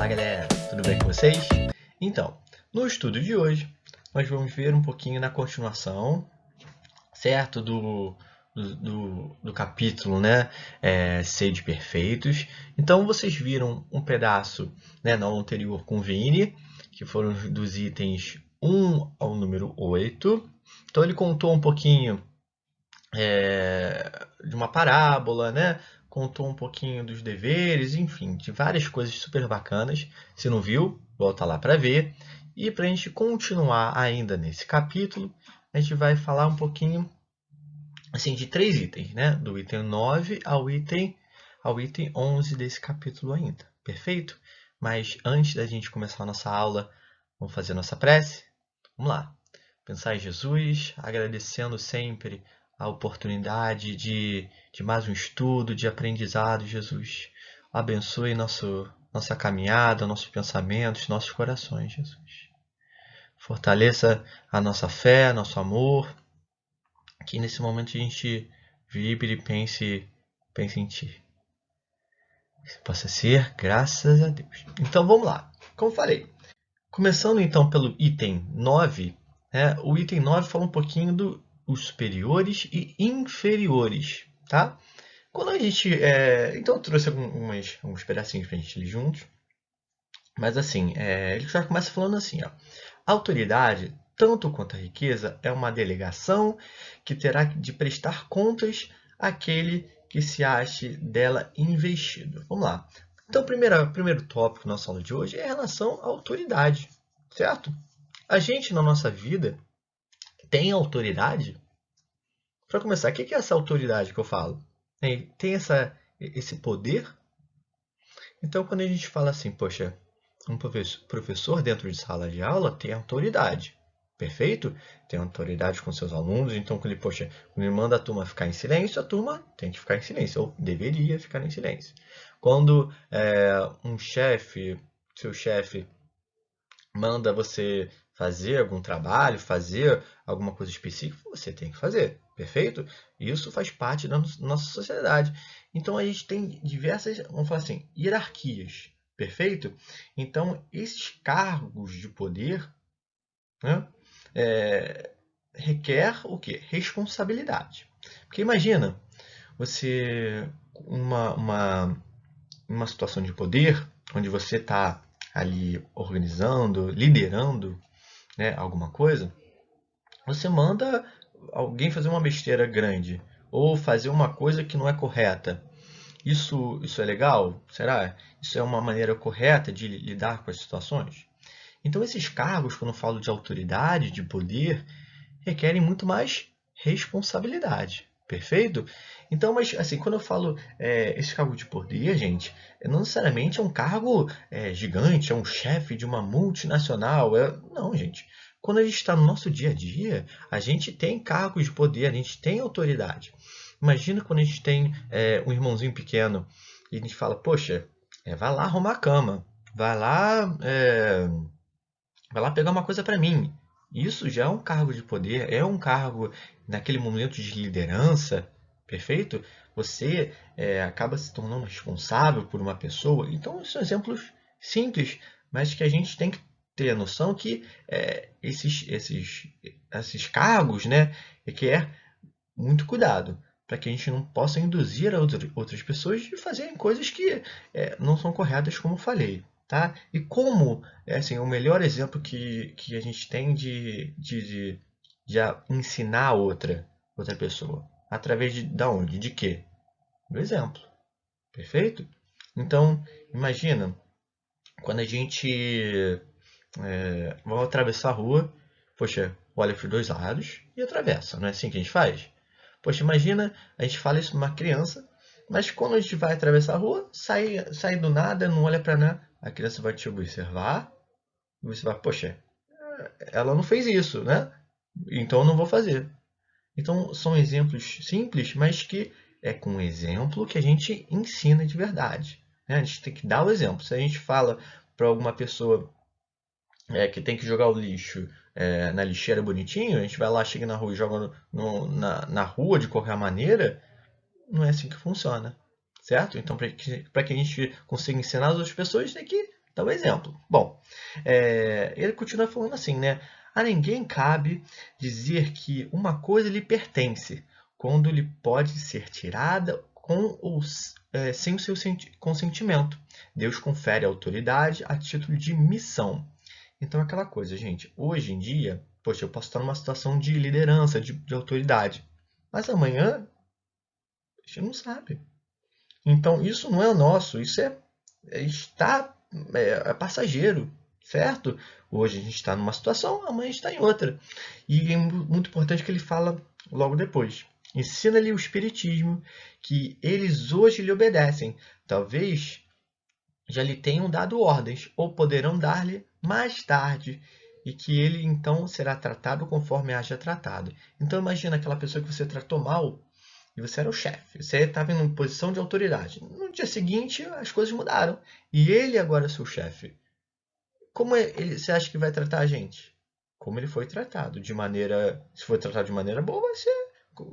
Olá galera, tudo bem com vocês? Então, no estudo de hoje, nós vamos ver um pouquinho na continuação, certo? Do capítulo, né? Sede perfeitos. Então, vocês viram um pedaço, né, na aula anterior com o Vini, que foram dos itens 1 ao número 8. Então, ele contou um pouquinho de uma parábola, né? Contou um pouquinho dos deveres, enfim, de várias coisas super bacanas. Se não viu, volta lá para ver. E para a gente continuar ainda nesse capítulo, a gente vai falar um pouquinho assim, de 3 itens, né? Do item 9 ao item 11 desse capítulo ainda. Perfeito? Mas antes da gente começar a nossa aula, vamos fazer a nossa prece? Vamos lá. Pensar em Jesus, agradecendo sempre a oportunidade de mais um estudo, de aprendizado, Jesus. Abençoe nossa caminhada, nossos pensamentos, nossos corações, Jesus. Fortaleça a nossa fé, nosso amor, que nesse momento a gente vibre e pense em Ti. Que possa ser, graças a Deus. Então vamos lá. Como falei, começando então pelo item 9, né? O item 9 fala um pouquinho dos superiores e inferiores, tá? Quando a gente, então eu trouxe alguns pedacinhos para a gente ler juntos, mas assim, ele já começa falando assim, ó, a autoridade, tanto quanto a riqueza, é uma delegação que terá de prestar contas àquele que se ache dela investido. Vamos lá. Então, primeiro tópico da nossa aula de hoje é em relação à autoridade, certo? A gente, na nossa vida, tem autoridade? Para começar, o que é essa autoridade que eu falo? Tem esse poder? Então, quando a gente fala assim, poxa, um professor dentro de sala de aula tem autoridade, perfeito? Tem autoridade com seus alunos, então quando ele manda a turma ficar em silêncio, a turma tem que ficar em silêncio, ou deveria ficar em silêncio. Quando seu chefe, manda você fazer algum trabalho, fazer alguma coisa específica, você tem que fazer, perfeito? Isso faz parte da nossa sociedade. Então a gente tem diversas, vamos falar assim, hierarquias, perfeito? Então esses cargos de poder, né, requer o quê? Responsabilidade. Porque imagina você uma situação de poder onde você está ali organizando, liderando, né, alguma coisa, você manda alguém fazer uma besteira grande ou fazer uma coisa que não é correta. Isso é legal? Será? Isso é uma maneira correta de lidar com as situações? Então, esses cargos, quando eu falo de autoridade, de poder, requerem muito mais responsabilidade. Perfeito? Então, mas assim, quando eu falo esse cargo de poder, gente, não necessariamente é um cargo gigante, é um chefe de uma multinacional. Não, gente. Quando a gente está no nosso dia a dia, a gente tem cargos de poder, a gente tem autoridade. Imagina quando a gente tem um irmãozinho pequeno e a gente fala, poxa, vai lá arrumar a cama, vai lá pegar uma coisa para mim. Isso já é um cargo de poder, é um cargo naquele momento de liderança, perfeito? Você acaba se tornando responsável por uma pessoa. Então, são exemplos simples, mas que a gente tem que ter a noção que esses cargos, né, requer muito cuidado para que a gente não possa induzir a outras pessoas de fazerem coisas que não são corretas, como eu falei. Tá? E como assim, o melhor exemplo que a gente tem de ensinar outra pessoa? Através da onde? De quê? Do exemplo. Perfeito? Então, imagina, quando a gente vai atravessar a rua, poxa, olha para os dois lados e atravessa. Não é assim que a gente faz? Poxa, imagina, a gente fala isso para uma criança, mas quando a gente vai atravessar a rua, sai do nada, não olha para nada, a criança vai te observar e você vai, poxa, ela não fez isso, né? Então eu não vou fazer. Então são exemplos simples, mas que é com o exemplo que a gente ensina de verdade, né? A gente tem que dar o exemplo. Se a gente fala para alguma pessoa que tem que jogar o lixo na lixeira bonitinho, a gente vai lá, chega na rua e joga na rua de qualquer maneira, não é assim que funciona, certo? Então, para que a gente consiga ensinar as outras pessoas, tem que dá um exemplo. Bom, ele continua falando assim, né? A ninguém cabe dizer que uma coisa lhe pertence, quando lhe pode ser tirada com ou sem o seu consentimento. Deus confere autoridade a título de missão. Então, aquela coisa, gente, hoje em dia, poxa, eu posso estar numa situação de liderança, de autoridade, mas amanhã a gente não sabe. Então, isso não é nosso, isso é passageiro, certo? Hoje a gente está numa situação, amanhã a gente está em outra. E é muito importante que ele fala logo depois. Ensina-lhe o espiritismo, que eles hoje lhe obedecem. Talvez já lhe tenham dado ordens, ou poderão dar-lhe mais tarde, e que ele então será tratado conforme haja tratado. Então imagina aquela pessoa que você tratou mal, e você era o chefe, você estava em uma posição de autoridade. No dia seguinte, as coisas mudaram. E ele agora é seu chefe. Como você acha que vai tratar a gente? Como ele foi tratado. Se for tratado de maneira boa,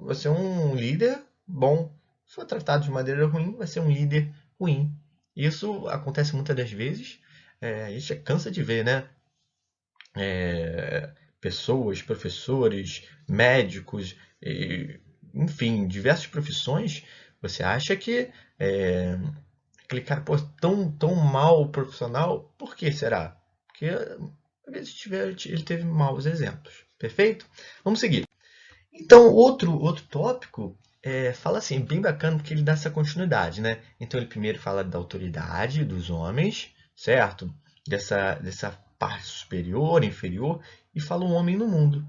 vai ser um líder bom. Se for tratado de maneira ruim, vai ser um líder ruim. Isso acontece muitas das vezes. A gente já cansa de ver, né? Pessoas, professores, médicos, enfim, diversas profissões, você acha que aquele cara, pô, tão mal profissional, por que será? Porque às vezes ele teve maus exemplos. Perfeito? Vamos seguir. Então, outro tópico fala assim, bem bacana, porque ele dá essa continuidade, né? Então, ele primeiro fala da autoridade dos homens, certo? Dessa parte superior, inferior, e fala um homem no mundo.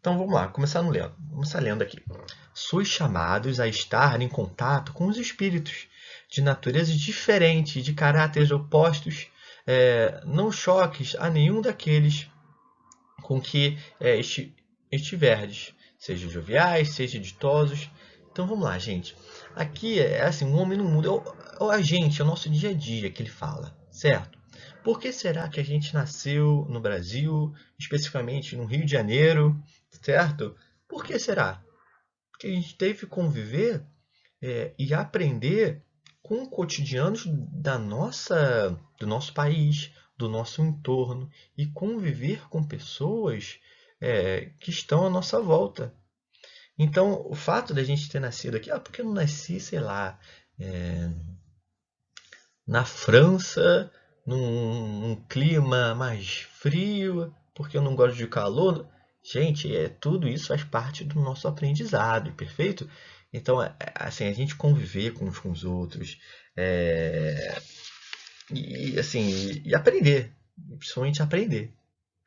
Então, vamos lá, começar lendo. Vamos estar lendo aqui. Sois chamados a estar em contato com os espíritos de natureza diferente, de caráteres opostos, não choques a nenhum daqueles com que estiverdes, seja joviais, seja ditosos. Então vamos lá, gente. Aqui é assim, um homem no mundo é o agente, é o nosso dia a dia que ele fala, certo? Por que será que a gente nasceu no Brasil, especificamente no Rio de Janeiro, certo? Por que será? Porque a gente teve que conviver e aprender com cotidianos do nosso país, do nosso entorno e conviver com pessoas que estão à nossa volta. Então, o fato da gente ter nascido aqui, porque eu não nasci, sei lá, na França, num clima mais frio, porque eu não gosto de calor. Gente, tudo isso faz parte do nosso aprendizado, perfeito? Então, assim, a gente conviver com uns com os outros, e aprender, principalmente aprender,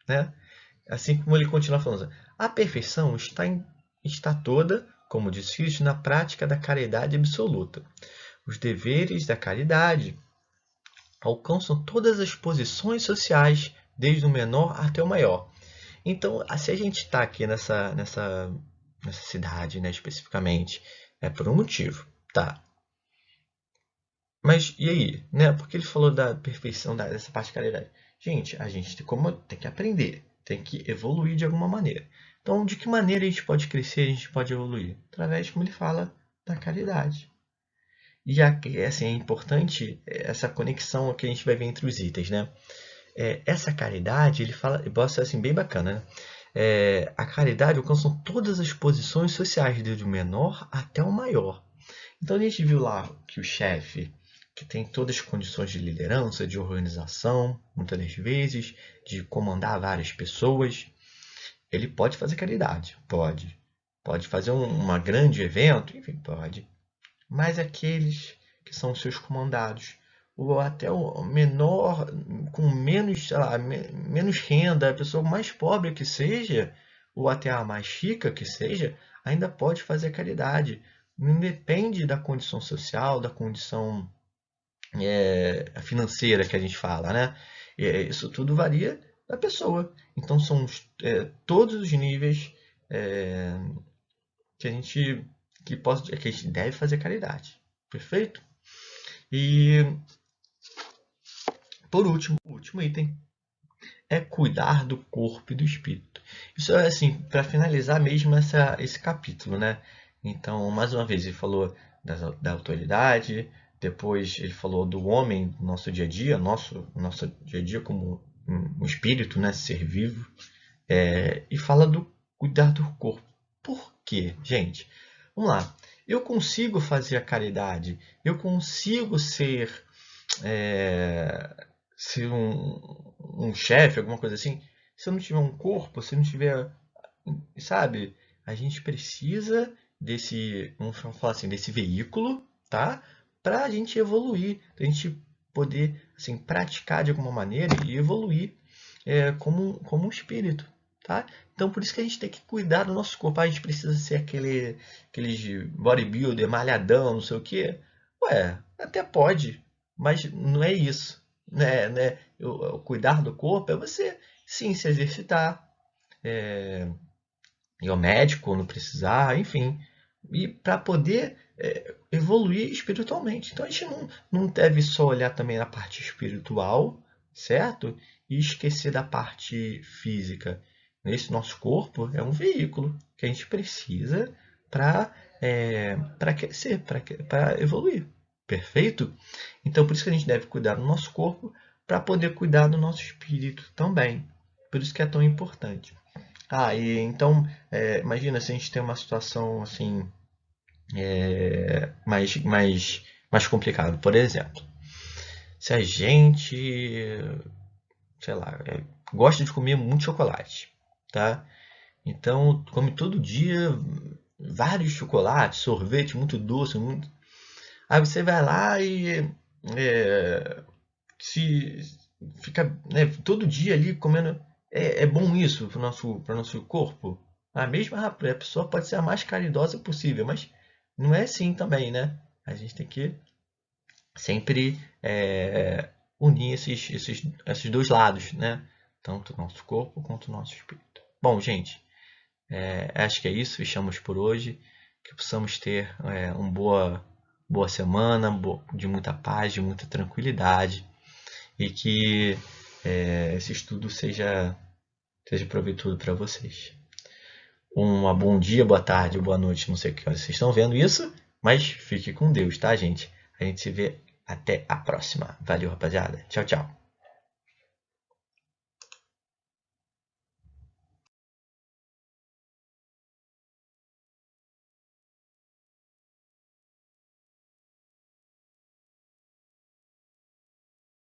né? Assim como ele continua falando, a perfeição está toda, como diz Cristo, na prática da caridade absoluta. Os deveres da caridade alcançam todas as posições sociais, desde o menor até o maior. Então, se a gente está aqui nessa cidade, né, especificamente, é por um motivo, tá? Mas e aí, né? Porque ele falou da perfeição dessa parte de caridade. Gente, a gente tem que aprender, tem que evoluir de alguma maneira. Então, de que maneira a gente pode crescer, a gente pode evoluir? Através, como ele fala, da caridade. E assim, é importante essa conexão que a gente vai ver entre os itens, né? Essa caridade, ele fala, eu gosto assim, bem bacana, né? A caridade alcança todas as posições sociais, desde o menor até o maior. Então a gente viu lá que o chefe, que tem todas as condições de liderança, de organização, muitas das vezes, de comandar várias pessoas, ele pode fazer caridade, pode. Pode fazer um grande evento, enfim, pode. Mas aqueles que são seus comandados, ou até o menor, com menos, sei lá, menos renda, a pessoa mais pobre que seja, ou até a mais rica que seja, ainda pode fazer caridade. Não depende da condição social, da condição financeira que a gente fala, né? Isso tudo varia da pessoa. Então são todos os níveis que a gente que a gente deve fazer caridade. Perfeito? E por último, o último item é cuidar do corpo e do espírito. Isso é assim, para finalizar mesmo esse capítulo, né? Então, mais uma vez, ele falou da autoridade, Depois ele falou do homem, do nosso dia a dia, nosso dia a dia como um espírito, né, ser vivo. E fala do cuidar do corpo. Por quê, gente? Vamos lá. Eu consigo fazer a caridade, eu consigo ser um chefe, alguma coisa assim, se eu não tiver um corpo, se eu não tiver, sabe? A gente precisa vamos falar assim, desse veículo, tá? Para a gente evoluir, para a gente poder, assim, praticar de alguma maneira e evoluir como um espírito, tá? Então, por isso que a gente tem que cuidar do nosso corpo. A gente precisa ser aqueles de bodybuilder, malhadão, não sei o quê. Ué, até pode, mas não é isso, né? O cuidar do corpo é você, sim, se exercitar, ir ao médico quando precisar, enfim, e para poder evoluir espiritualmente. Então a gente não deve só olhar também na parte espiritual, certo? E esquecer da parte física. Esse nosso corpo é um veículo que a gente precisa para crescer, para evoluir. Perfeito? Então por isso que a gente deve cuidar do nosso corpo para poder cuidar do nosso espírito também. Por isso que é tão importante. E então, imagina se a gente tem uma situação assim, mais complicada. Por exemplo, se a gente, sei lá, gosta de comer muito chocolate, tá? Então, come todo dia vários chocolates, sorvete muito doce, muito. Aí você vai lá e se fica, né, todo dia ali comendo. É bom isso para o nosso corpo? Mesmo a pessoa pode ser a mais caridosa possível, mas não é assim também, né? A gente tem que sempre unir esses dois lados, né? Tanto o nosso corpo quanto o nosso espírito. Bom, gente, acho que é isso. Fechamos por hoje. Que possamos ter uma boa semana, de muita paz, de muita tranquilidade e que esse estudo seja proveitoso para vocês. Um bom dia, boa tarde, boa noite, não sei o que horas vocês estão vendo isso, mas fique com Deus, tá, gente? A gente se vê até a próxima. Valeu, rapaziada. Tchau, tchau.